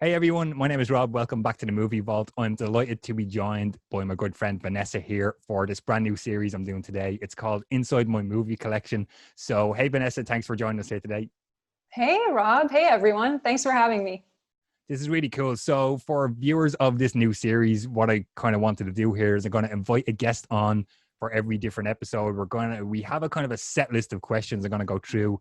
Hey everyone, my name is Rob. Welcome back to the Movie Vault. I'm delighted to be joined by my good friend Vanessa here for this brand new series I'm doing today. It's called Inside My Movie Collection. So, hey Vanessa, thanks for joining us here today. Hey, Rob. Hey, everyone. Thanks for having me. This is really cool. So, for viewers of this new series, what I kind of wanted to do here is I'm going to invite a guest on for every different episode. We have a kind of a set list of questions I'm going to go through,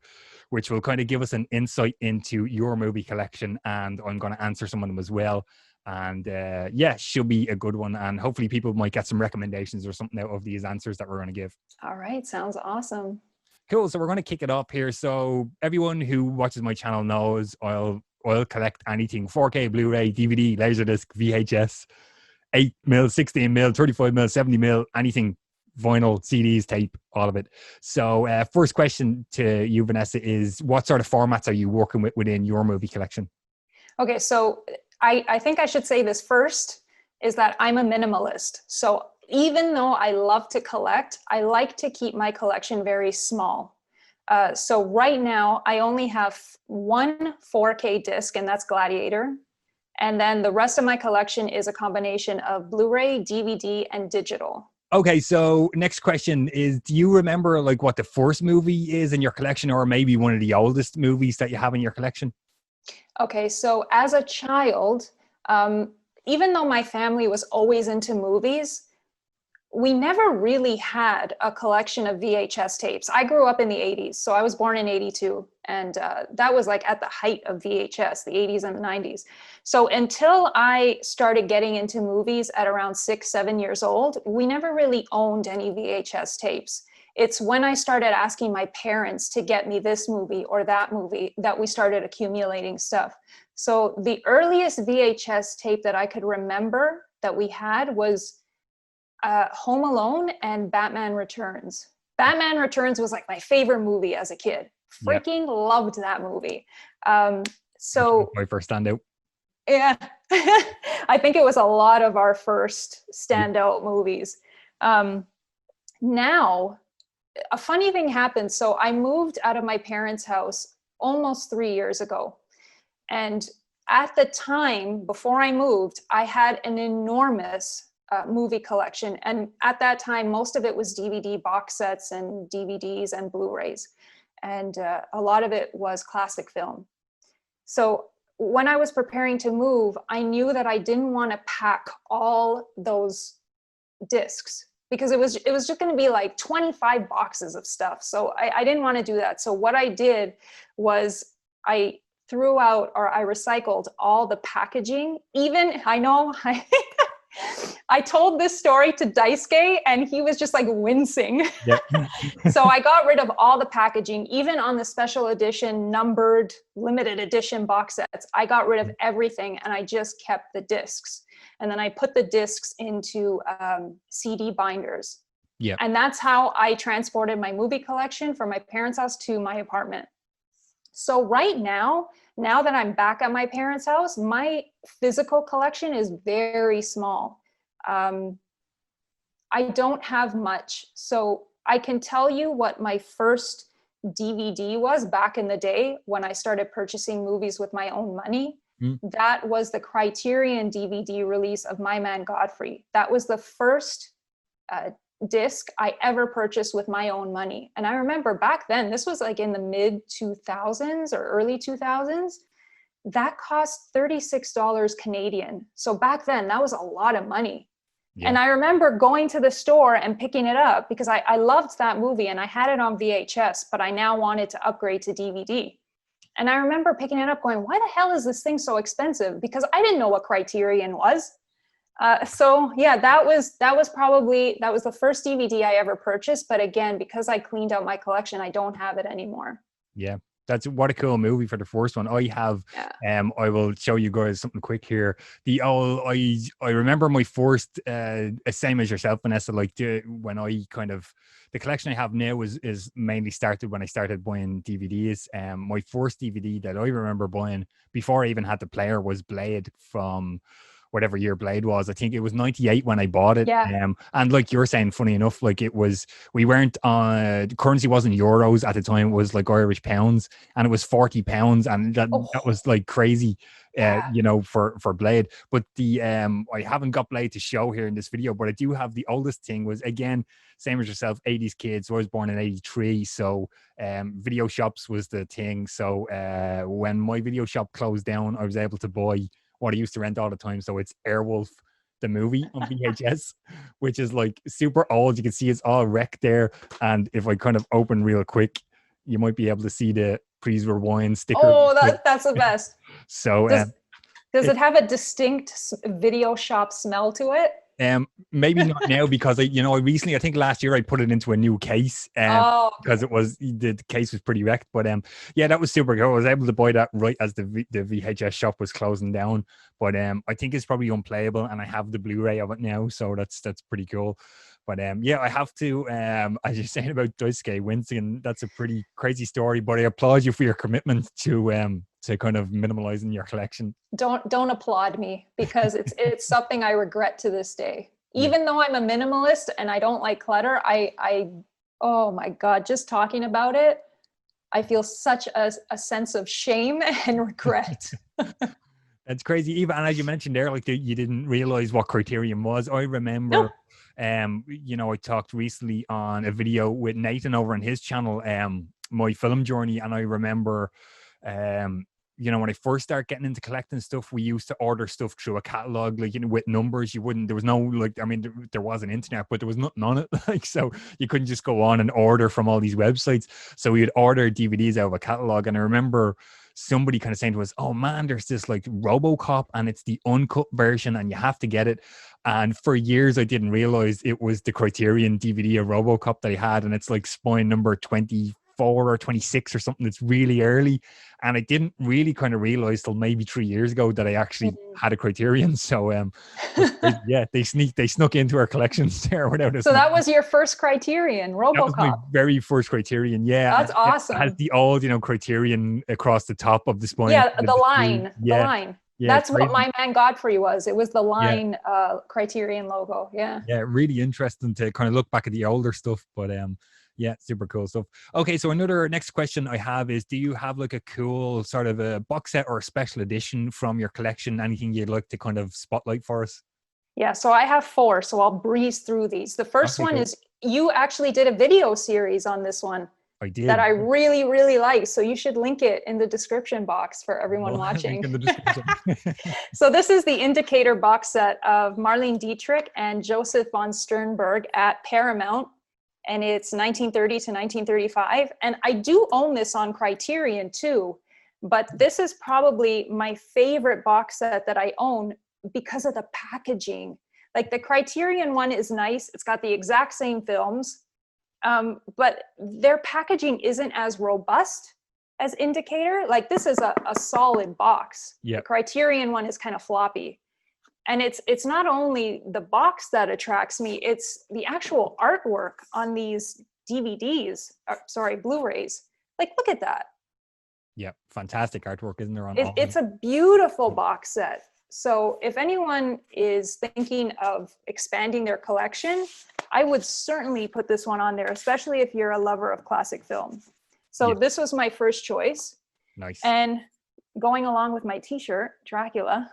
which will kind of give us an insight into your movie collection, and I'm going to answer some of them as well. And yeah, should be a good one. And hopefully, people might get some recommendations or something out of these answers that we're going to give. All right. Sounds awesome. Cool. So we're going to kick it off here. So everyone who watches my channel knows I'll collect anything 4K, Blu-ray, DVD, Laserdisc, VHS, 8mm, 16mm, 35mm, 70mm, anything, vinyl, CDs, tape, all of it. So first question to you, Vanessa, is what sort of formats are you working with within your movie collection? Okay. So I think I should say this first is that I'm a minimalist. So even though I love to collect, I like to keep my collection very small. So right now I only have one 4K disc, and that's Gladiator. And then the rest of my collection is a combination of Blu-ray, DVD, and digital. Okay, so next question is, do you remember like what the first movie is in your collection, or maybe one of the oldest movies that you have in your collection? Okay, so as a child, even though my family was always into movies, we never really had a collection of VHS tapes. I grew up in the 80s, so I was born in 82, and that was like at the height of VHS, the 80s and the 90s. So until I started getting into movies at around 6, 7 years old, we never really owned any VHS tapes. It's when I started asking my parents to get me this movie or that movie that we started accumulating stuff. So the earliest VHS tape that I could remember that we had was Home Alone and Batman Returns. Batman Returns was like my favorite movie as a kid. Yeah, Freaking loved that movie. So my first standout. yeah, I think it was a lot of our first Yeah. standout movies. Now, a funny thing happened. So I moved out of my parents' house almost 3 years ago. And at the time, before I moved, I had an enormous movie collection. And at that time, most of it was DVD box sets and DVDs and Blu-rays. And a lot of it was classic film. So when I was preparing to move, I knew that I didn't want to pack all those discs because it was just going to be like 25 boxes of stuff. So I didn't want to do that. So what I did was I threw out, or I recycled all the packaging. Even, I know, I told this story to Daisuke and he was just like wincing. Yeah. So I got rid of all the packaging, even on the special edition, numbered, limited edition box sets. I got rid of everything and I just kept the discs. And then I put the discs into CD binders. Yeah. And that's how I transported my movie collection from my parents' house to my apartment. So right now that I'm back at my parents' house, my physical collection is very small. I don't have much. So I can tell you what my first DVD was back in the day when I started purchasing movies with my own money. Mm. That was the Criterion DVD release of My Man Godfrey. That was the first disc I ever purchased with my own money. And I remember back then, this was like in the mid 2000s or early 2000s, that cost $36 Canadian. So back then that was a lot of money. Yeah. And I remember going to the store and picking it up because I loved that movie and I had it on VHS, but I now wanted to upgrade to DVD. And I remember picking it up going, why the hell is this thing so expensive? Because I didn't know what Criterion was. So yeah, that was the first DVD I ever purchased. But again, because I cleaned out my collection, I don't have it anymore. Yeah. That's what a cool movie for the first one. I have, I will show you guys something quick here. I remember my first, same as yourself, Vanessa, like when I kind of, the collection I have now is mainly started when I started buying DVDs. My first DVD that I remember buying before I even had the player was Blade from, whatever year Blade was. I think it was 98 when I bought it. Yeah. And like you're saying, funny enough, like we weren't on, currency wasn't euros at the time, it was like Irish pounds, and it was £40. And that Oh, was like crazy, yeah. for Blade. But I haven't got Blade to show here in this video, but I do have the oldest thing was, again, same as yourself, 80s kid. So I was born in 83. So video shops was the thing. So when my video shop closed down, I was able to buy what I used to rent all the time. So it's Airwolf, the movie, on VHS, which is like super old. You can see it's all wrecked there. And if I kind of open real quick, you might be able to see the please rewind sticker. Oh, that's the best. So does it have a distinct video shop smell to it? Maybe not now, because I recently, I think last year, I put it into a new case because it was, the case was pretty wrecked. But yeah, that was super cool. I was able to buy that right as the VHS shop was closing down. But I think it's probably unplayable, and I have the Blu-ray of it now, so that's pretty cool. But yeah, I have to, as you're saying about Daisuke Winston, that's a pretty crazy story. But I applaud you for your commitment to kind of minimalizing your collection. Don't applaud me, because it's something I regret to this day. Even though I'm a minimalist and I don't like clutter, I oh my God, just talking about it, I feel such a sense of shame and regret. That's crazy, Eva. And as you mentioned there, like you didn't realize what Criterion was. I remember, I talked recently on a video with Nathan over on his channel, my film journey, and I remember, when I first started getting into collecting stuff, we used to order stuff through a catalog, like, with numbers. There was no, like, I mean, there was an internet, but there was nothing on it. Like, so you couldn't just go on and order from all these websites. So we would order DVDs out of a catalog. And I remember somebody kind of saying to us, oh man, there's this like RoboCop, and it's the uncut version and you have to get it. And for years I didn't realize it was the Criterion DVD of RoboCop that I had, and it's like spine number 24 or 26 or something. It's really early, and I didn't really kind of realize till maybe 3 years ago that I actually had a Criterion. So yeah, they snuck into our collections there without us. So that was your first Criterion, RoboCop? That was my very first Criterion. Yeah, that's awesome. It has the old, Criterion across the top of the spine. Yeah, the line. Yeah, that's what My Man Godfrey was. It was the line Criterion logo. Yeah. Yeah, really interesting to kind of look back at the older stuff, but yeah, super cool stuff. Okay, so next question I have is, do you have like a cool sort of a box set or a special edition from your collection? Anything you'd like to kind of spotlight for us? Yeah, so I have 4, so I'll breeze through these. The first one is, you actually did a video series on this one. I did. That I really, really like. So you should link it in the description box for everyone watching. Link in the description. So this is the Indicator box set of Marlene Dietrich and Joseph von Sternberg at Paramount. And it's 1930 to 1935. And I do own this on Criterion too. But this is probably my favorite box set that I own because of the packaging. Like, the Criterion one is nice. It's got the exact same films. But their packaging isn't as robust as Indicator. Like, this is a solid box. Yeah. The Criterion one is kind of floppy. And it's not only the box that attracts me, it's the actual artwork on these DVDs, Blu-rays. Like, look at that. Yeah, fantastic artwork, isn't there? It's a beautiful box set. So if anyone is thinking of expanding their collection, I would certainly put this one on there, especially if you're a lover of classic film. So this was my first choice. Nice. And going along with my t-shirt, Dracula,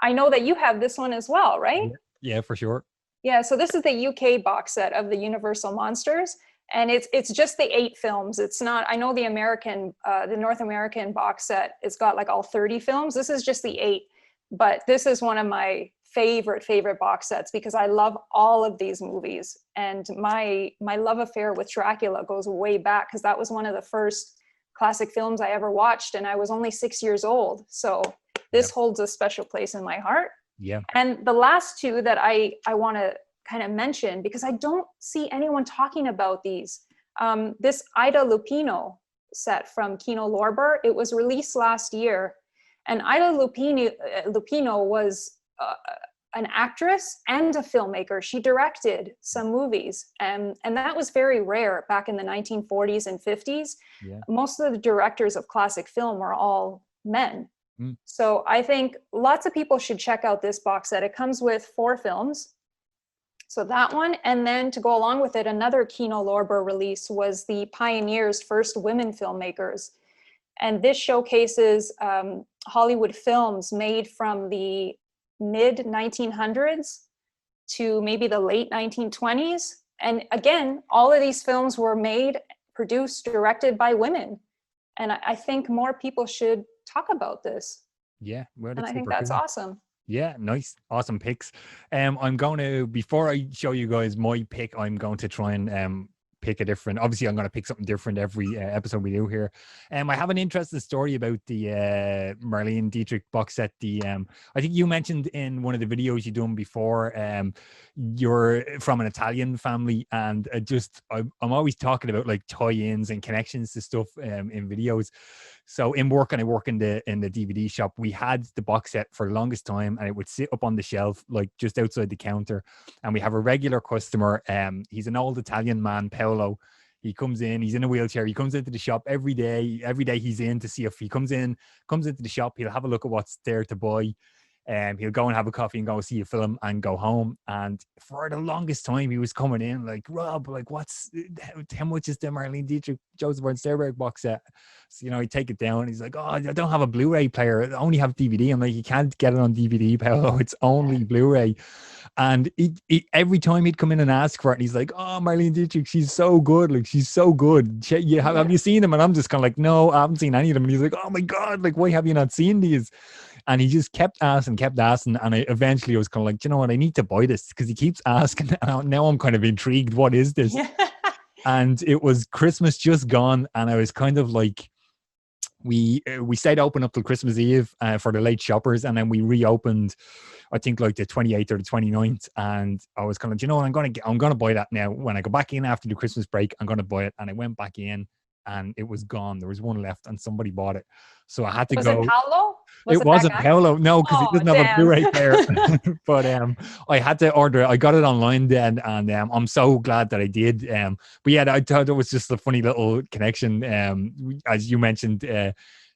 I know that you have this one as well, right? Yeah, for sure. Yeah, so this is the UK box set of the Universal Monsters. And it's just the 8 films. It's not, I know the North American box set, it's got like all 30 films. This is just the 8. But this is one of my favorite box sets because I love all of these movies. And my love affair with Dracula goes way back, because that was one of the first classic films I ever watched, and I was only 6 years old. So this holds a special place in my heart. Yeah. And the last 2 that I want to kind of mention, because I don't see anyone talking about these, this Ida Lupino set from Kino Lorber. It was released last year. And Ida Lupino was an actress and a filmmaker. She directed some movies, and that was very rare back in the 1940s and 50s. Yeah. Most of the directors of classic film were all men. Mm. So I think lots of people should check out this box set. It comes with 4 films. So that one, and then to go along with it, another Kino Lorber release was the Pioneers' First Women Filmmakers. And this showcases Hollywood films made from the mid 1900s to maybe the late 1920s. And again, all of these films were made, produced, directed by women. And I think more people should talk about this. Yeah, well, And that's I think super that's cool. awesome. Yeah, nice, awesome picks. I'm going to, before I show you guys my pick, I'm going to try and pick a different. Obviously, I'm going to pick something different every episode we do here. I have an interesting story about the Marlene Dietrich box set. The I think you mentioned in one of the videos you done before, you're from an Italian family, and I'm always talking about like tie-ins and connections to stuff in videos. So in work, and I work in the DVD shop, we had the box set for the longest time, and it would sit up on the shelf, like just outside the counter. And we have a regular customer. He's an old Italian man, Paolo. He comes in, he's in a wheelchair. He comes into the shop every day. Every day he's in to see if he comes into the shop, he'll have a look at what's there to buy. He'll go and have a coffee and go see a film and go home. And for the longest time, he was coming in like, Rob, like, how much is the Marlene Dietrich, Joseph von Sternberg box set? So, you know, he'd take it down. He's like, oh, I don't have a Blu-ray player. I only have DVD. I'm like, you can't get it on DVD, Paolo. It's only Blu-ray. And every time he'd come in and ask for it, and he's like, oh, Marlene Dietrich, she's so good. Like, she's so good. Have you seen them? And I'm just kind of like, no, I haven't seen any of them. And he's like, oh my God, like, why have you not seen these? And he just kept asking. And eventually I was kind of like, you know what, I need to buy this because he keeps asking. And now I'm kind of intrigued. What is this? And it was Christmas just gone. And I was kind of like, we stayed open up till Christmas Eve for the late shoppers. And then we reopened, I think like the 28th or the 29th. And I was kind of, you know what, I'm going to buy that now. When I go back in after the Christmas break, I'm going to buy it. And I went back in and it was gone. There was one left and somebody bought it. So I had to go. Was it Paolo? It wasn't Paolo, no, because he doesn't have a Blu-ray player. But I had to order it. I got it online then, and I'm so glad that I did. But yeah, I thought it was just a funny little connection. As you mentioned,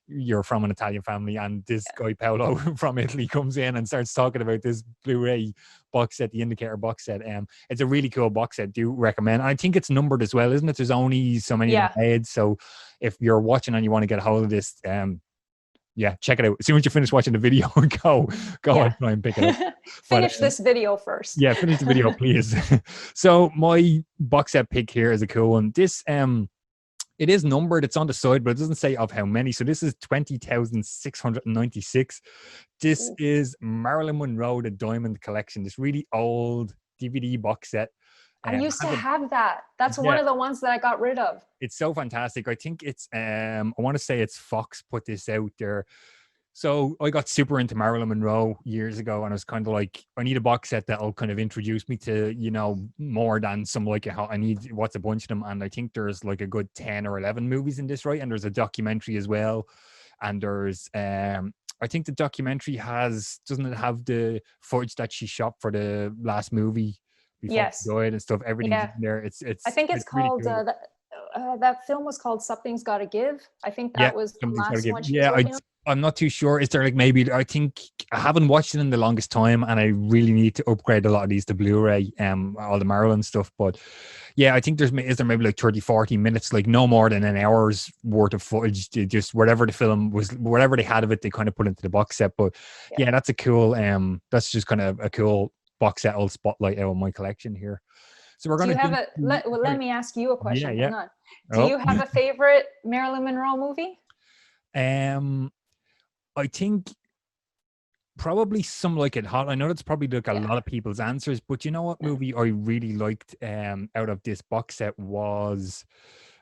you're from an Italian family, and this guy Paolo from Italy comes in and starts talking about this Blu-ray box set, the Indicator box set. It's a really cool box set. Do recommend. I think it's numbered as well, isn't it? There's only so many of them made. So if you're watching and you want to get a hold of this, yeah, check it out. As soon as you finish watching the video, go and try and pick it up. Finish this video first. Yeah, finish the video, please. So my box set pick here is a cool one. This it is numbered, it's on the side, but it doesn't say of how many. So this is 20,696. This is Marilyn Monroe, the Diamond Collection, this really old DVD box set. I used to have that. That's one of the ones that I got rid of. It's so fantastic. I think it's, I want to say it's Fox put this out there. So I got super into Marilyn Monroe years ago, and I was kind of like, I need a box set that'll kind of introduce me to, you know, more than some like I need what's a bunch of them. And I think there's like a good 10 or 11 movies in this, right? And there's a documentary as well. And there's, I think the documentary doesn't it have the footage that she shot for the last movie? Before she died and stuff, everything's in there. It's I think it's called really cool. That film was called Something's Gotta Give. I think that was the last one she was working on. I'm not too sure. Is there like maybe, I think I haven't watched it in the longest time, and I really need to upgrade a lot of these to Blu-ray, all the Marilyn stuff. But yeah, I think is there maybe like 30-40 minutes, like no more than an hour's worth of footage, just whatever the film was, whatever they had of it, they kind of put into the box set. But yeah, that's a cool, that's just kind of a cool box set. I'll spotlight out of my collection here. So we're going to let me ask you a question. Hang on. Do you have a favorite Marilyn Monroe movie? I think probably Some Like It Hot. I know that's probably like a lot of people's answers, but you know what movie I really liked out of this box set was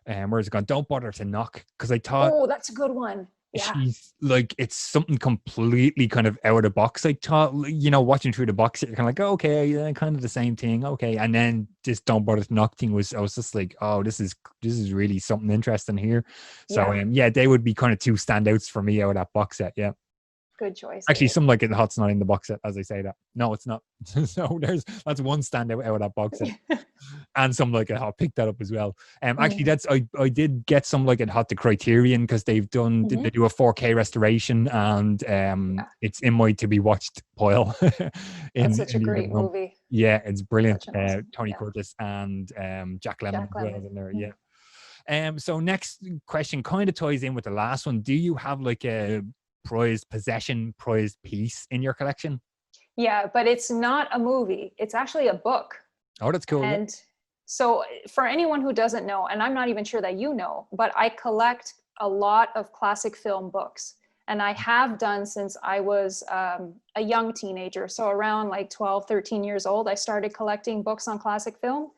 where's it gone? Don't Bother to Knock, because I thought, oh, that's a good one. Yeah. She's like, it's something completely kind of out of the box. I thought, you know, watching through the box set, you're kind of like, oh, okay, yeah, kind of the same thing. Okay. And then this Don't Bother to Knock thing I was just like, oh, this is really something interesting here. So yeah, they would be kind of two standouts for me out of that box set. Yeah. Good choice. Actually, Some Like It Hot's not in the box set as I say that. No, it's not. So that's one standout out of that box set. And Some Like It Hot, picked that up as well. Actually, that's I did get Some Like It Hot to Criterion because they do a 4K restoration, and it's in my to be watched pile. That's such a great movie. Yeah, it's brilliant. Awesome, Tony Curtis and Jack Lemmon as well in there. Yeah. So next question kind of ties in with the last one. Do you have like a prized piece in your collection? Yeah, but it's not a movie. It's actually a book. Oh, that's cool. And so for anyone who doesn't know, and I'm not even sure that you know, but I collect a lot of classic film books. And I have done since I was a young teenager. So around like 12, 13 years old, I started collecting books on classic film.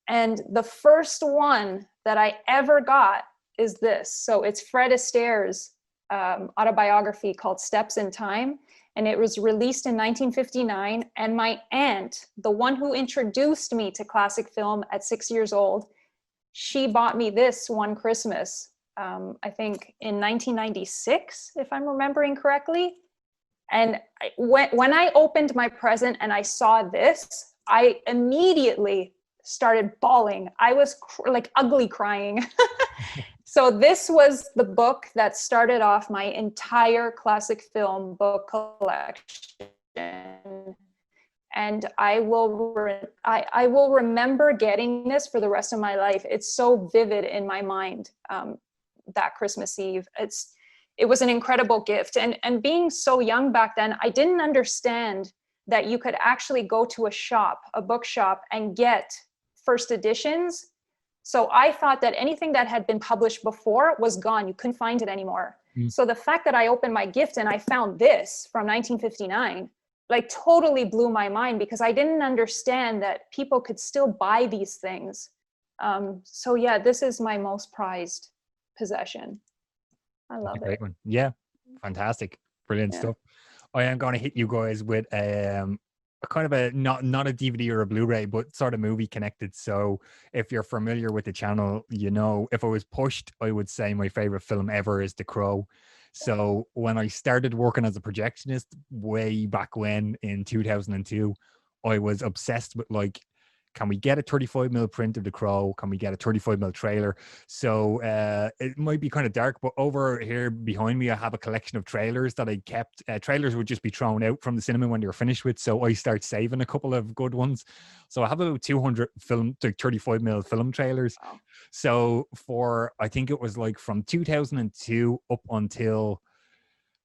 And the first one that I ever got is this. So it's Fred Astaire's autobiography called Steps in Time. And it was released in 1959. And my aunt, the one who introduced me to classic film at 6 years old, she bought me this one Christmas, I think in 1996, if I'm remembering correctly. And when I opened my present and I saw this, I immediately started bawling. I was like ugly crying. So this was the book that started off my entire classic film book collection. And I will remember getting this for the rest of my life. It's so vivid in my mind, that Christmas Eve. It was an incredible gift. And being so young back then, I didn't understand that you could actually go to a bookshop and get first editions. So I thought that anything that had been published before was gone. You couldn't find it anymore. So the fact that I opened my gift and I found this from 1959, like totally blew my mind, because I didn't understand that people could still buy these things. So yeah, this is my most prized possession. I love it. Great one. Yeah, fantastic. Brilliant stuff. I am going to hit you guys with a kind of a not a DVD or a Blu-ray, but sort of movie connected. So if you're familiar with the channel, you know, if I was pushed, I would say my favorite film ever is The Crow. So when I started working as a projectionist way back when in 2002, I was obsessed with like, can we get a 35mm print of The Crow? Can we get a 35mm trailer? So it might be kind of dark, but over here behind me, I have a collection of trailers that I kept. Trailers would just be thrown out from the cinema when they were finished with. So I start saving a couple of good ones. So I have about 200 35mm film trailers. Wow. So I think it was like from 2002 up until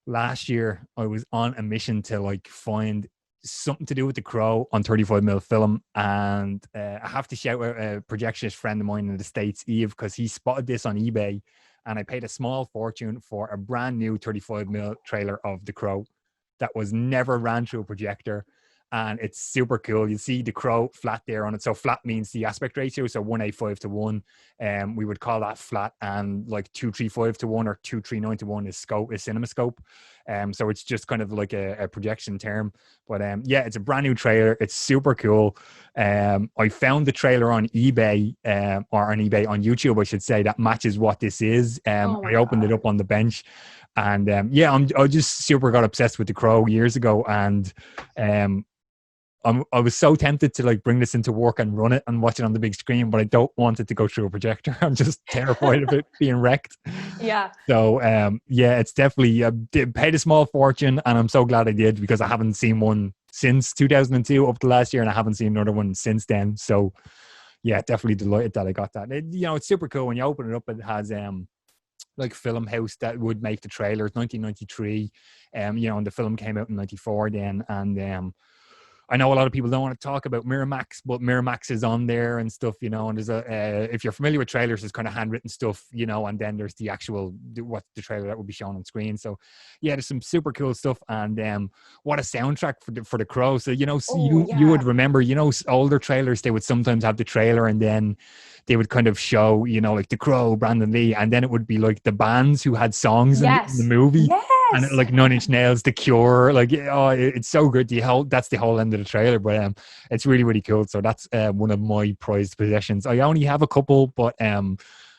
last year, I was on a mission to like find something to do with The Crow on 35mm film. And I have to shout out a projectionist friend of mine in the States, Eve, because he spotted this on eBay, and I paid a small fortune for a brand new 35mm trailer of The Crow that was never ran through a projector. And it's super cool. You see The Crow flat there on it. So flat means the aspect ratio. So 185 to 1. We would call that flat, and like 235 to 1 or 239 to 1 is CinemaScope. So it's just kind of like a projection term. But yeah, it's a brand new trailer. It's super cool. I found the trailer on eBay, or on YouTube, I should say, that matches what this is. I opened it up on the bench. And yeah, I just super got obsessed with The Crow years ago. And I was so tempted to like bring this into work and run it and watch it on the big screen, but I don't want it to go through a projector. I'm just terrified of it being wrecked. Yeah. So yeah, it's definitely paid a small fortune, and I'm so glad I did, because I haven't seen one since 2002 up to last year, and I haven't seen another one since then. So yeah, definitely delighted that I got that. It's super cool when you open it up. It has like film house that would make the trailers, 1993. And the film came out in 94 then, and I know a lot of people don't want to talk about Miramax, but Miramax is on there and stuff, and there's if you're familiar with trailers, there's kind of handwritten stuff, and then there's the actual, what the trailer that would be shown on screen. So yeah, there's some super cool stuff. And what a soundtrack for the Crow. So, you would remember, older trailers, they would sometimes have the trailer and then they would kind of show, like The Crow, Brandon Lee, and then it would be like the bands who had songs in the movie. Yes. And like Nine Inch Nails, The Cure, like, it's so good. That's the whole end of the trailer, but it's really, really cool. So that's one of my prized possessions. I only have a couple, but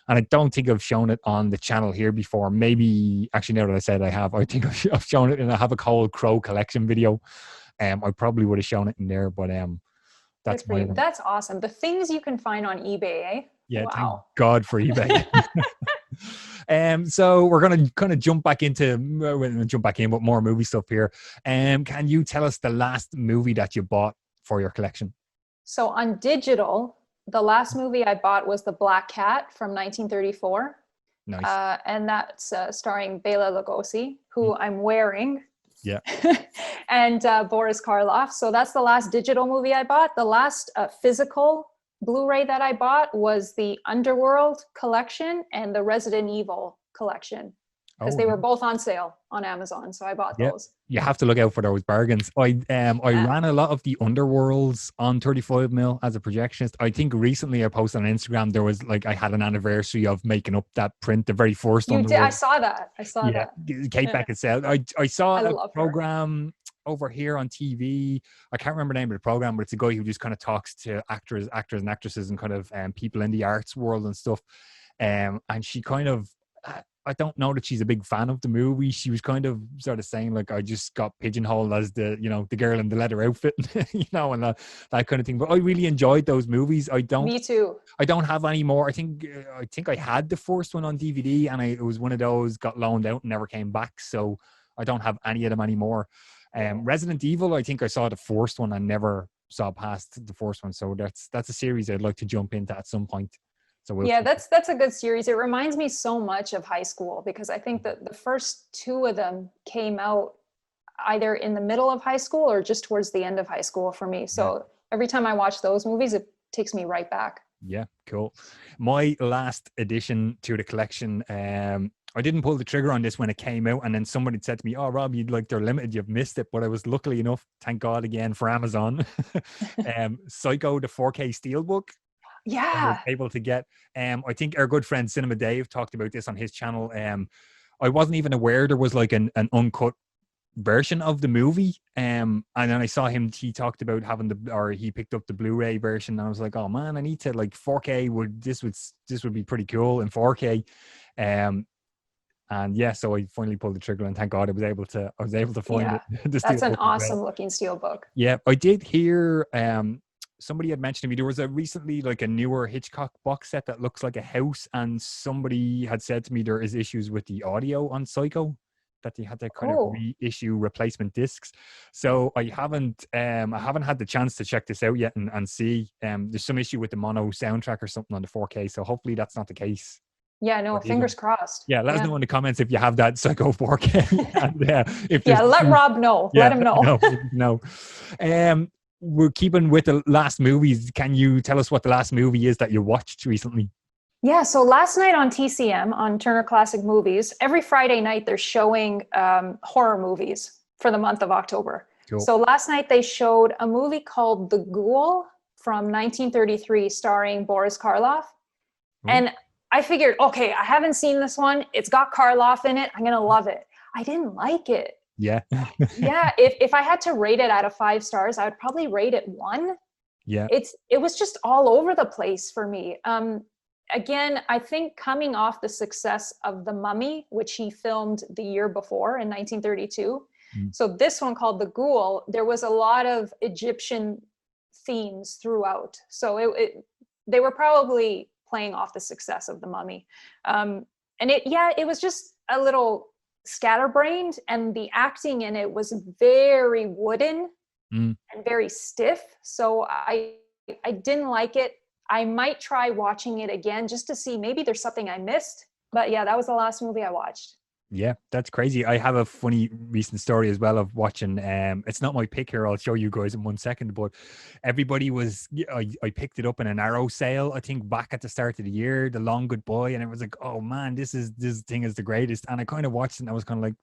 And I don't think I've shown it on the channel here before. Maybe, actually, now that I said I have, I think I've shown it, and I have a whole Crow collection video. I probably would have shown it in there, but Good that's for my you. one. That's awesome. The things you can find on eBay, eh? Yeah, thank Wow. God for eBay. So we're gonna kind of jump back into but more movie stuff here. Can you tell us the last movie that you bought for your collection? So on digital, the last movie I bought was The Black Cat from 1934. Nice. And that's starring Bela Lugosi, who I'm wearing. Yeah. And Boris Karloff. So that's the last digital movie I bought. The last physical Blu-ray that I bought was the Underworld collection and the Resident Evil collection, because they were both on sale on Amazon. So I bought those. You have to look out for those bargains. I ran a lot of the Underworlds on 35mm as a projectionist. I think recently I posted on Instagram, there was like, I had an anniversary of making up that print, the very first one. I saw that. Kate Beckinsale. I saw a program over here on TV. I can't remember the name of the program, but it's a guy who just kind of talks to actors and actresses and kind of people in the arts world and stuff. And she kind of, I don't know that she's a big fan of the movie. She was kind of sort of saying like, I just got pigeonholed as the girl in the leather outfit, and that kind of thing. But I really enjoyed those movies. Me too. I don't have any more. I think I had the first one on DVD, and it was one of those got loaned out and never came back. So I don't have any of them anymore. Resident Evil, I think I saw the first one and never saw past the first one. So that's a series I'd like to jump into at some point. So that's a good series. It reminds me so much of high school, because I think that the first two of them came out either in the middle of high school or just towards the end of high school for me. So every time I watch those movies, it takes me right back. Yeah, cool. My last addition to the collection, I didn't pull the trigger on this when it came out, and then somebody said to me, "Oh, Rob, they're limited, you've missed it." But I was luckily enough, thank God again for Amazon, Psycho, the 4K Steelbook. I was able to get. I think our good friend Cinema Dave talked about this on his channel. I wasn't even aware there was like an uncut version of the movie. And then I saw him, he talked about he picked up the Blu-ray version, and I was like, oh man, I need to, like, 4K this would be pretty cool in 4K. And yeah, so I finally pulled the trigger, and thank God I was able to find it. That's an awesome looking steelbook. Yeah, I did hear somebody had mentioned to me there was recently like a newer Hitchcock box set that looks like a house, and somebody had said to me there is issues with the audio on Psycho, that they had to kind of reissue replacement discs. So I haven't had the chance to check this out yet and see. There's some issue with the mono soundtrack or something on the 4K, so hopefully that's not the case. Yeah, no, fingers crossed. Yeah, let us know in the comments if you have that Psycho 4K. And, let Rob know. Let him know. No. We're keeping with the last movies. Can you tell us what the last movie is that you watched recently? Yeah, so last night on TCM, on Turner Classic Movies, every Friday night they're showing horror movies for the month of October. Cool. So last night they showed a movie called The Ghoul from 1933 starring Boris Karloff. And I figured, okay, I haven't seen this one. It's got Karloff in it. I'm going to love it. I didn't like it. Yeah. If I had to rate it out of 5 stars, I would probably rate it 1. Yeah. It was just all over the place for me. Again, I think coming off the success of The Mummy, which he filmed the year before in 1932. So this one called The Ghoul, there was a lot of Egyptian themes throughout. So they were probably playing off the success of The Mummy. And it was just a little scatterbrained, and the acting in it was very wooden and very stiff. So I didn't like it. I might try watching it again just to see, maybe there's something I missed. But yeah, that was the last movie I watched. Yeah, that's crazy. I have a funny recent story as well of watching. It's not my pick here. I'll show you guys in 1 second. But everybody I picked it up in an Arrow sale, I think back at the start of the year, The Long Goodbye, and it was like, oh man, this thing is the greatest. And I kind of watched it, and I was kind of like,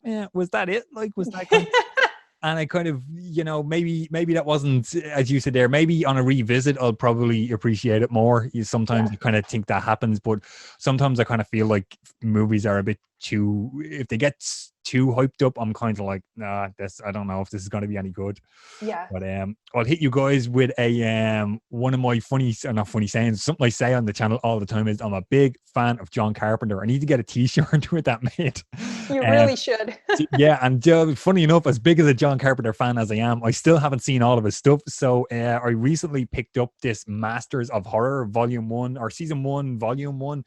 yeah, was that it? Like, was that kind of... And I kind of, maybe that wasn't, as you said there, maybe on a revisit, I'll probably appreciate it more. Sometimes I kind of think that happens, but sometimes I kind of feel like movies are a bit too, if they get too hyped up, I'm kind of like, nah, I don't know if this is going to be any good. Yeah. But I'll hit you guys with one of my not funny sayings, something I say on the channel all the time is I'm a big fan of John Carpenter. I need to get a t-shirt with that made. You really should. Yeah, and funny enough, as big as a John Carpenter fan as I am, I still haven't seen all of his stuff. So I recently picked up this Masters of Horror Volume 1 or Season 1, Volume 1.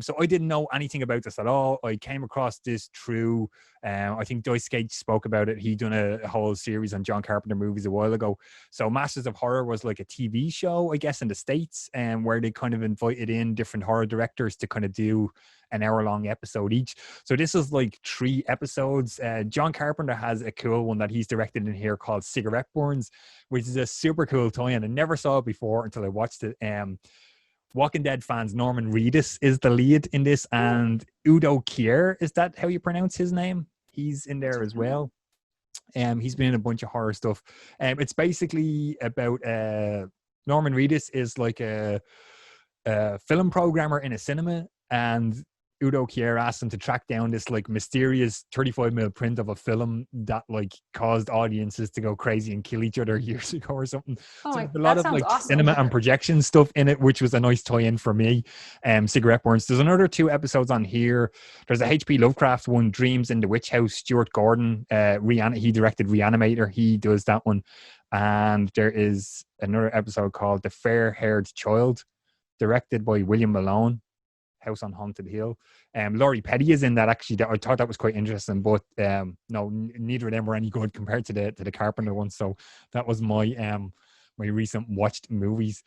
So I didn't know anything about this at all. I came across this through, I think Dice Gage spoke about it. He done a whole series on John Carpenter movies a while ago. So Masters of Horror was like a TV show, I guess, in the States, where they kind of invited in different horror directors to kind of do an hour-long episode each. So this is like 3 episodes. John Carpenter has a cool one that he's directed in here called Cigarette Burns, which is a super cool tie-in. I never saw it before until I watched it. Walking Dead fans, Norman Reedus is the lead in this, and Udo Kier, is that how you pronounce his name? He's in there as well. He's been in a bunch of horror stuff. It's basically about Norman Reedus is like a film programmer in a cinema, and Udo Kier asked him to track down this like mysterious 35mm print of a film that like caused audiences to go crazy and kill each other years ago or something. Oh, so there's a lot of like awesome. cinema and projection stuff in it, which was a nice tie-in for me. Cigarette Burns. There's another 2 episodes on here. There's a H.P. Lovecraft one, Dreams in the Witch House. Stuart Gordon, he directed Reanimator. He does that one. And there is another episode called The Fair-Haired Child, directed by William Malone. House on Haunted Hill. Laurie Petty is in that, actually. I thought that was quite interesting, but no, neither of them were any good compared to the Carpenter one. So that was my my recent watched movies.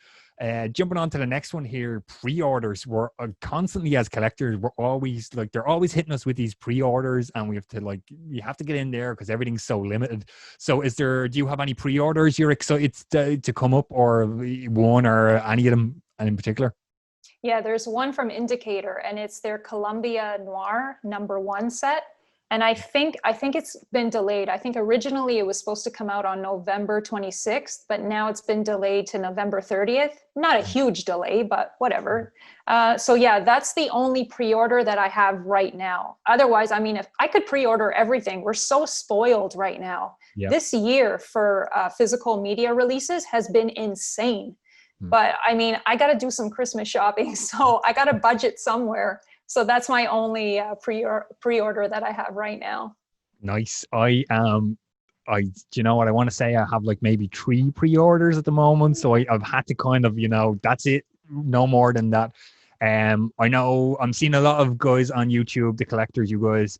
Jumping on to the next one here, pre-orders. We're constantly, as collectors, we're always like, they're always hitting us with these pre-orders, and we have to get in there because everything's so limited. So do you have any pre-orders you're excited to come up, or one or any of them in particular? Yeah, there's one from Indicator, and it's their Columbia Noir #1 set. And I think it's been delayed. I think originally it was supposed to come out on November 26th, but now it's been delayed to November 30th. Not a huge delay, but whatever. So yeah, that's the only pre-order that I have right now. Otherwise, I mean, if I could pre-order everything, we're so spoiled right now. Yep. This year for physical media releases has been insane. But I mean, I got to do some Christmas shopping, so I got to budget somewhere. So that's my only pre-order that I have right now. Nice. You know what I want to say? I have like maybe 3 pre-orders at the moment. So I've had to kind of, that's it. No more than that. I know I'm seeing a lot of guys on YouTube, the collectors, you guys,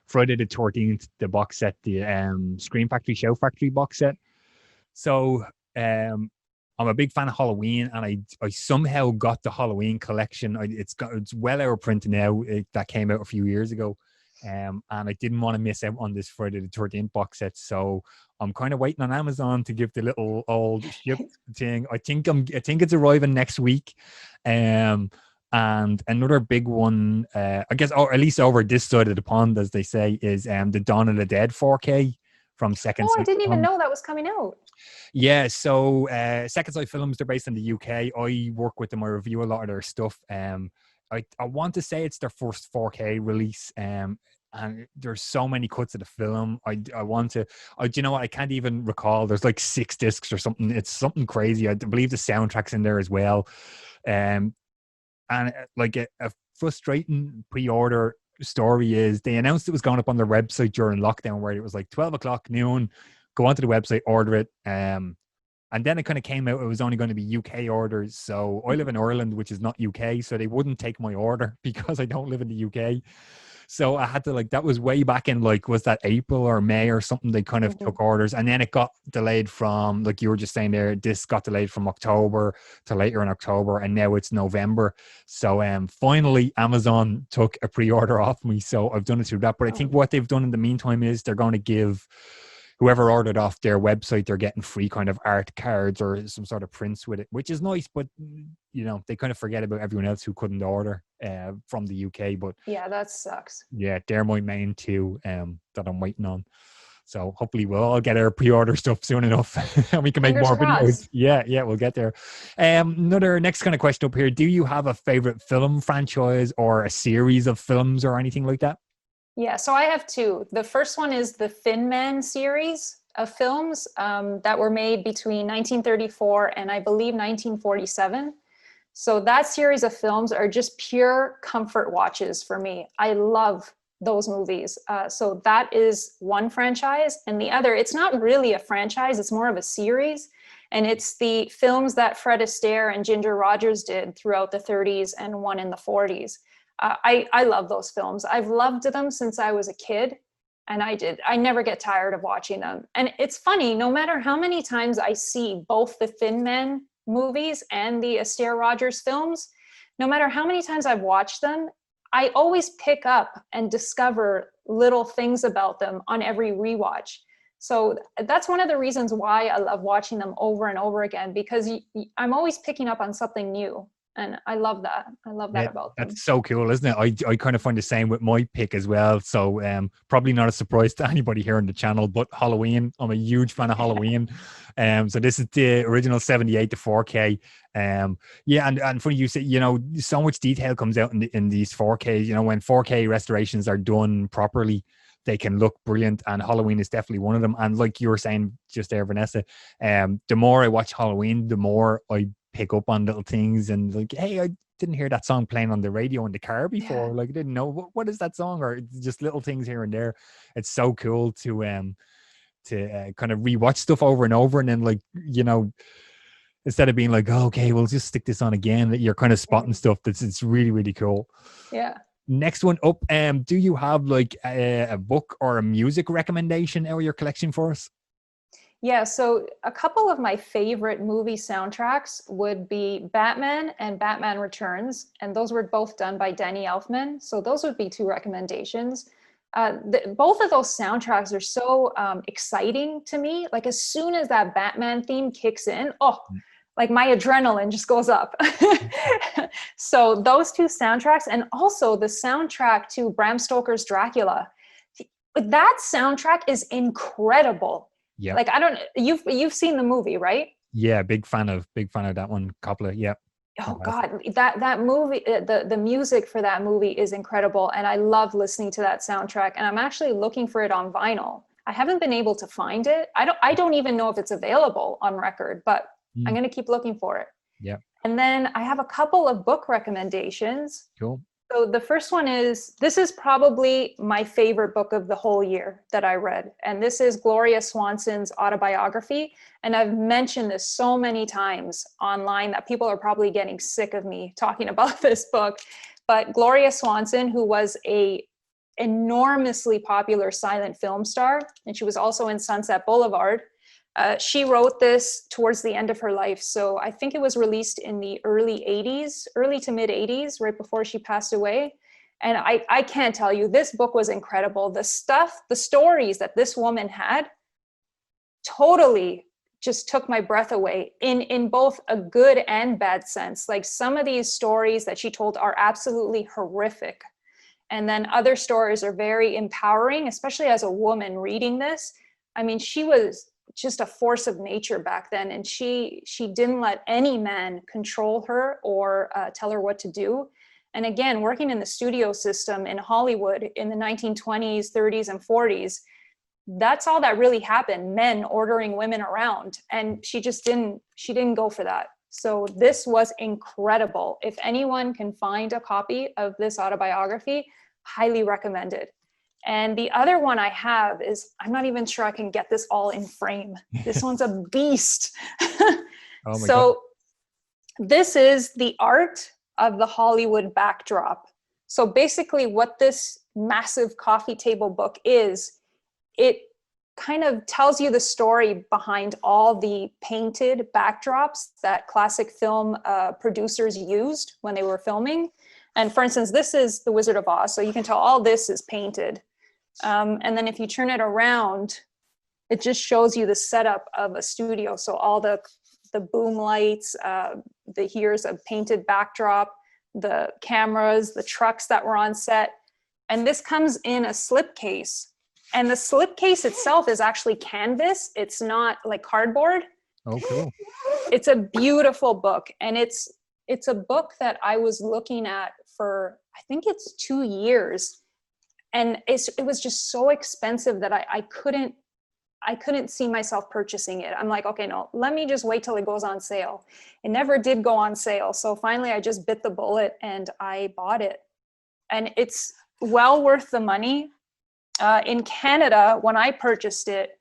Friday the 13th, the box set, the Scream Factory, Shout Factory box set. So, I'm a big fan of Halloween, and I somehow got the Halloween collection. It's well out of print now. That came out a few years ago, and I didn't want to miss out on this Friday the 13th box set. So I'm kind of waiting on Amazon to give the little old ship thing. I think it's arriving next week, and another big one, I guess, or at least over this side of the pond, as they say, is the Dawn of the Dead 4K from Second Sight. Oh, I didn't even know that was coming out. Yeah, so Second Sight Films, they're based in the UK. I work with them. I review a lot of their stuff. I want to say it's their first 4K release, and there's so many cuts of the film. Do you know what? I can't even recall. There's like 6 discs or something. It's something crazy. I believe the soundtrack's in there as well. And like a frustrating pre-order story is they announced it was going up on their website during lockdown, where it was like 12 o'clock noon. Go onto the website, order it. And then it kind of came out it was only going to be UK orders. So I live in Ireland, which is not UK, so they wouldn't take my order because I don't live in the UK. So I had to, that was way back in, was that April or May or something, they kind of took orders. And then it got delayed from, like you were just saying there, this got delayed from October to later in October, and now it's November. So finally Amazon took a pre-order off me, so I've done it through that. But I think what they've done in the meantime is they're going to give whoever ordered off their website, they're getting free kind of art cards or some sort of prints with it, which is nice. But, they kind of forget about everyone else who couldn't order from the UK. But yeah, that sucks. Yeah, they're my main 2 that I'm waiting on. So hopefully we'll all get our pre-order stuff soon enough and we can make more videos. Yeah, we'll get there. Another next kind of question up here. Do you have a favorite film franchise or a series of films or anything like that? Yeah, so I have 2. The first one is the Thin Man series of films that were made between 1934 and I believe 1947. So that series of films are just pure comfort watches for me. I love those movies. So that is one franchise. And the other, it's not really a franchise, it's more of a series. And it's the films that Fred Astaire and Ginger Rogers did throughout the 30s and one in the 40s. I love those films. I've loved them since I was a kid. And I never get tired of watching them. And it's funny, no matter how many times I see both the Thin Men movies and the Astaire Rogers films, no matter how many times I've watched them, I always pick up and discover little things about them on every rewatch. So that's one of the reasons why I love watching them over and over again, because I'm always picking up on something new. And I love that. I love that about them. That's so cool, isn't it? I kind of find the same with my pick as well. So probably not a surprise to anybody here on the channel, but Halloween. I'm a huge fan of Halloween. So this is the original 78 to 4K. Yeah, and funny you say, you know, so much detail comes out in these 4K. You know, when 4K restorations are done properly, they can look brilliant, and Halloween is definitely one of them. And like you were saying just there, Vanessa, the more I watch Halloween, the more I pick up on little things, and like, hey, I didn't hear that song playing on the radio in the car before. Yeah. Like, I didn't know what is that song, or just little things here and there. It's so cool to kind of rewatch stuff over and over, and then, like, you know, instead of being like, oh, okay, we'll just stick this on again, that you're kind of spotting stuff it's really, really cool. Yeah. Next one up, do you have like a book or a music recommendation out of your collection for us? Yeah, so a couple of my favorite movie soundtracks would be Batman and Batman Returns, and those were both done by Danny Elfman. So those would be two recommendations. Both of those soundtracks are so exciting to me. Like, as soon as that Batman theme kicks in, like my adrenaline just goes up. So those two soundtracks, and also the soundtrack to Bram Stoker's Dracula. That soundtrack is incredible. Yeah. Like, you've seen the movie, right? Yeah, big fan of that one. Coppola. Yeah. Oh God, that movie, the music for that movie is incredible, and I love listening to that soundtrack. And I'm actually looking for it on vinyl. I haven't been able to find it. I don't even know if it's available on record, but I'm going to keep looking for it. Yeah. And then I have a couple of book recommendations. Cool. So the first one this is probably my favorite book of the whole year that I read. And this is Gloria Swanson's autobiography. And I've mentioned this so many times online that people are probably getting sick of me talking about this book. But Gloria Swanson, who was a enormously popular silent film star, and she was also in Sunset Boulevard, she wrote this towards the end of her life. So I think it was released in the early to mid 80s, right before she passed away. And I can't tell you, this book was incredible. The stories that this woman had totally just took my breath away in both a good and bad sense. Like, some of these stories that she told are absolutely horrific. And then other stories are very empowering, especially as a woman reading this. I mean, she was just a force of nature back then, and she didn't let any man control her or tell her what to do. And again, working in the studio system in Hollywood in the 1920s, 30s, and 40s, that's all that really happened: men ordering women around. And she didn't go for that. So this was incredible. If anyone can find a copy of this autobiography, highly recommend it. And the other one I have is, I'm not even sure I can get this all in frame. This one's a beast. Oh my God. This is The Art of the Hollywood Backdrop. So basically what this massive coffee table book is, it kind of tells you the story behind all the painted backdrops that classic film producers used when they were filming. And for instance, this is The Wizard of Oz. So you can tell all this is painted. And then if you turn it around, it just shows you the setup of a studio. So all the boom lights, here's a painted backdrop, the cameras, the trucks that were on set. And this comes in a slipcase. And the slipcase itself is actually canvas. It's not like cardboard. Oh, cool. It's a beautiful book. And it's a book that I was looking at for, I think it's 2 years. And it was just so expensive that I couldn't I couldn't see myself purchasing it. I'm like, okay, no, let me just wait till it goes on sale. It never did go on sale. So finally I just bit the bullet and I bought it. And it's well worth the money. In Canada, when I purchased it,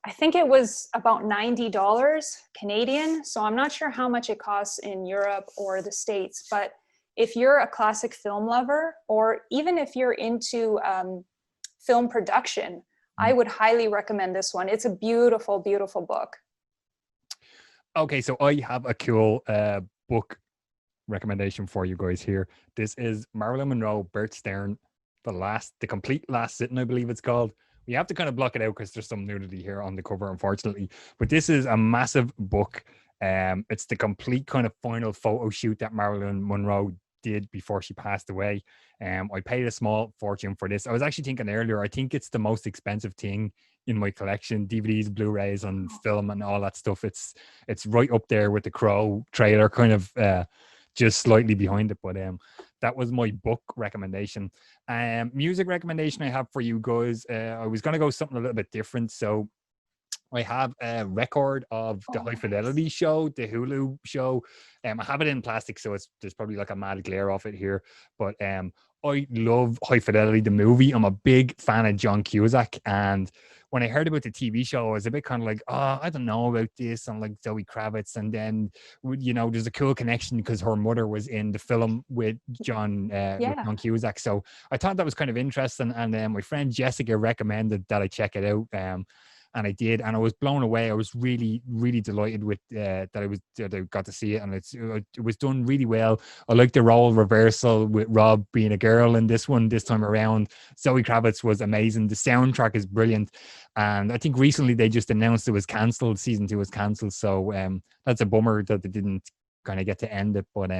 I think it was about $90 Canadian. So I'm not sure how much it costs in Europe or the States, but if you're a classic film lover, or even if you're into film production, I would highly recommend this one. It's a beautiful, beautiful book. Okay, so I have a cool book recommendation for you guys here. This is Marilyn Monroe, Bert Stern, the complete last sitting, I believe it's called. We have to kind of block it out because there's some nudity here on the cover, unfortunately. But this is a massive book. It's the complete kind of final photo shoot that Marilyn Monroe did before she passed away. I paid a small fortune for this. I was actually thinking earlier, I think it's the most expensive thing in my collection, DVDs, Blu-rays, and film and all that stuff. It's right up there with the Crow trailer, kind of just slightly behind it. But that was my book recommendation. Music recommendation I have for you guys. I was going to go something a little bit different. So I have a record of the High Fidelity show, the Hulu show. I have it in plastic, so there's probably like a mad glare off it here. But I love High Fidelity, the movie. I'm a big fan of John Cusack. And when I heard about the TV show, I was a bit kind of like, oh, I don't know about this. I'm like Zoe Kravitz. And then, you know, there's a cool connection because her mother was in the film with John Cusack. So I thought that was kind of interesting. And my friend Jessica recommended that I check it out. And I did, and I was blown away. I was really, really delighted with that I got to see it, and it was done really well. I like the role reversal with Rob being a girl in this one this time around. Zoe Kravitz was amazing. The soundtrack is brilliant, and I think recently they just announced it was cancelled. Season 2 was cancelled, so that's a bummer that they didn't kind of get to end it. But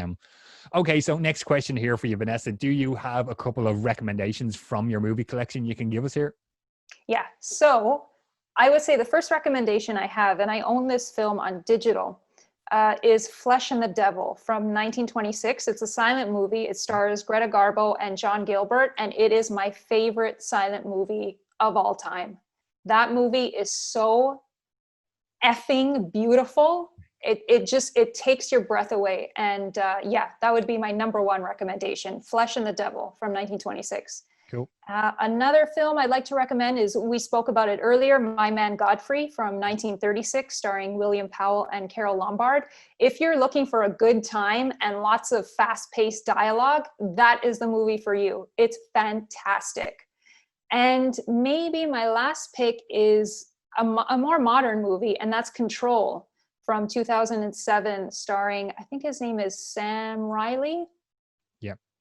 okay, so next question here for you, Vanessa. Do you have a couple of recommendations from your movie collection you can give us here? Yeah, so I would say the first recommendation I have, and I own this film on digital, is Flesh and the Devil from 1926. It's a silent movie. It stars Greta Garbo and John Gilbert, and it is my favorite silent movie of all time. That movie is so effing beautiful. It takes your breath away. And yeah, that would be my number one recommendation, Flesh and the Devil from 1926. Cool. Another film I'd like to recommend is, we spoke about it earlier, My Man Godfrey from 1936, starring William Powell and Carole Lombard. If you're looking for a good time and lots of fast-paced dialogue, that is the movie for you. It's fantastic. And maybe my last pick is a more modern movie, and that's Control from 2007, starring, I think his name is Sam Riley.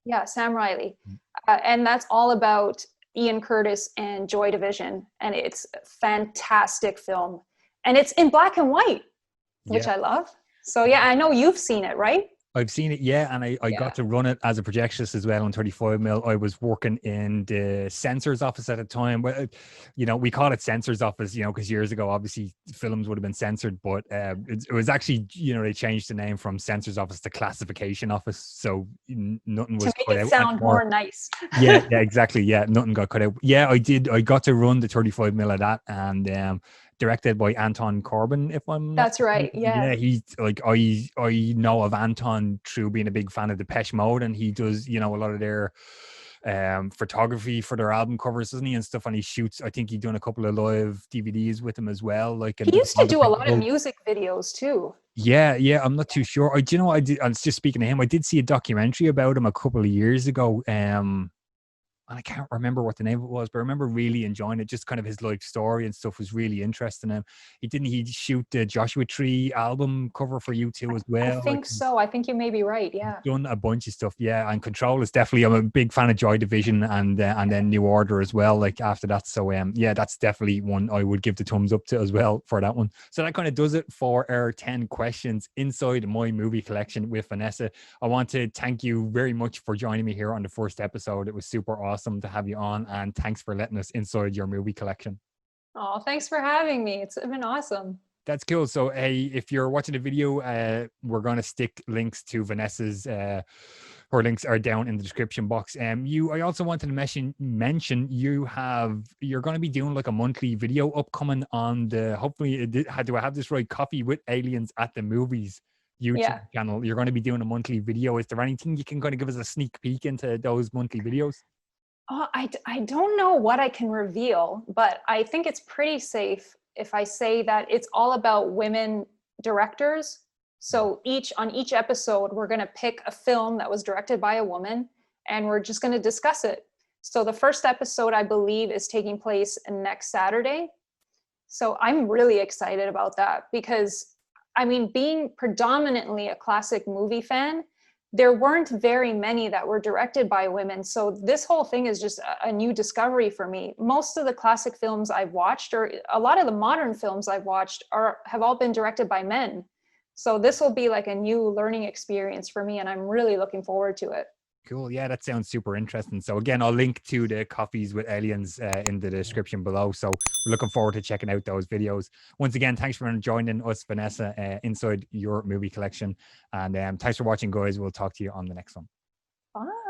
Yeah, Sam Riley. And that's all about Ian Curtis and Joy Division. And it's a fantastic film. And it's in black and white, which I love. So yeah, I know you've seen it, right? I've seen it, yeah, and I got to run it as a projectionist as well on 35mm. I was working in the censors office at the time. Well, you know, we call it censors office, you know, because years ago, obviously, films would have been censored, but it was actually, you know, they changed the name from censors office to classification office, so nothing was cut out. To make it sound more nice. yeah, exactly. Yeah, nothing got cut out. Yeah, I did. I got to run the 35mm of that, and directed by Anton Corbijn, if I'm not That's right. Yeah. He's like, I know of Anton through being a big fan of Depeche Mode, and he does, you know, a lot of their photography for their album covers, doesn't he, and stuff. And he shoots, I think he's done a couple of live DVDs with him as well. Like, he used to do a lot of music videos too. Yeah, I'm not too sure. Do you know, I was just speaking to him, I did see a documentary about him a couple of years ago. And I can't remember what the name of it was, but I remember really enjoying it. Just kind of his life story and stuff was really interesting. He shoot the Joshua Tree album cover for U2 as well? I think so. I think you may be right. Yeah. Done a bunch of stuff. Yeah. And Control is definitely, I'm a big fan of Joy Division and then New Order as well, like after that. So yeah, that's definitely one I would give the thumbs up to as well for that one. So that kind of does it for our 10 questions inside my movie collection with Vanessa. I want to thank you very much for joining me here on the first episode. It was super awesome to have you on, and thanks for letting us inside your movie collection. Oh, thanks for having me. It's been awesome. That's cool. So hey, if you're watching the video, we're going to stick links to Vanessa's Her links are down in the description box. I also wanted to mention you're going to be doing like a monthly video upcoming on the, hopefully, do I have this right? Coffee with Aliens at the Movies YouTube channel. You're going to be doing a monthly video. Is there anything you can kind of give us a sneak peek into those monthly videos? Oh, I don't know what I can reveal, but I think it's pretty safe if I say that it's all about women directors. So on each episode, we're going to pick a film that was directed by a woman, and we're just going to discuss it. So the first episode, I believe, is taking place next Saturday. So I'm really excited about that because, I mean, being predominantly a classic movie fan, there weren't very many that were directed by women. So this whole thing is just a new discovery for me. Most of the classic films I've watched, or a lot of the modern films I've watched, have all been directed by men. So this will be like a new learning experience for me, and I'm really looking forward to it. Cool. Yeah, that sounds super interesting. So again, I'll link to the Coffees with Aliens in the description below. So we're looking forward to checking out those videos. Once again, thanks for joining us, Vanessa, inside your movie collection. And thanks for watching, guys. We'll talk to you on the next one. Bye.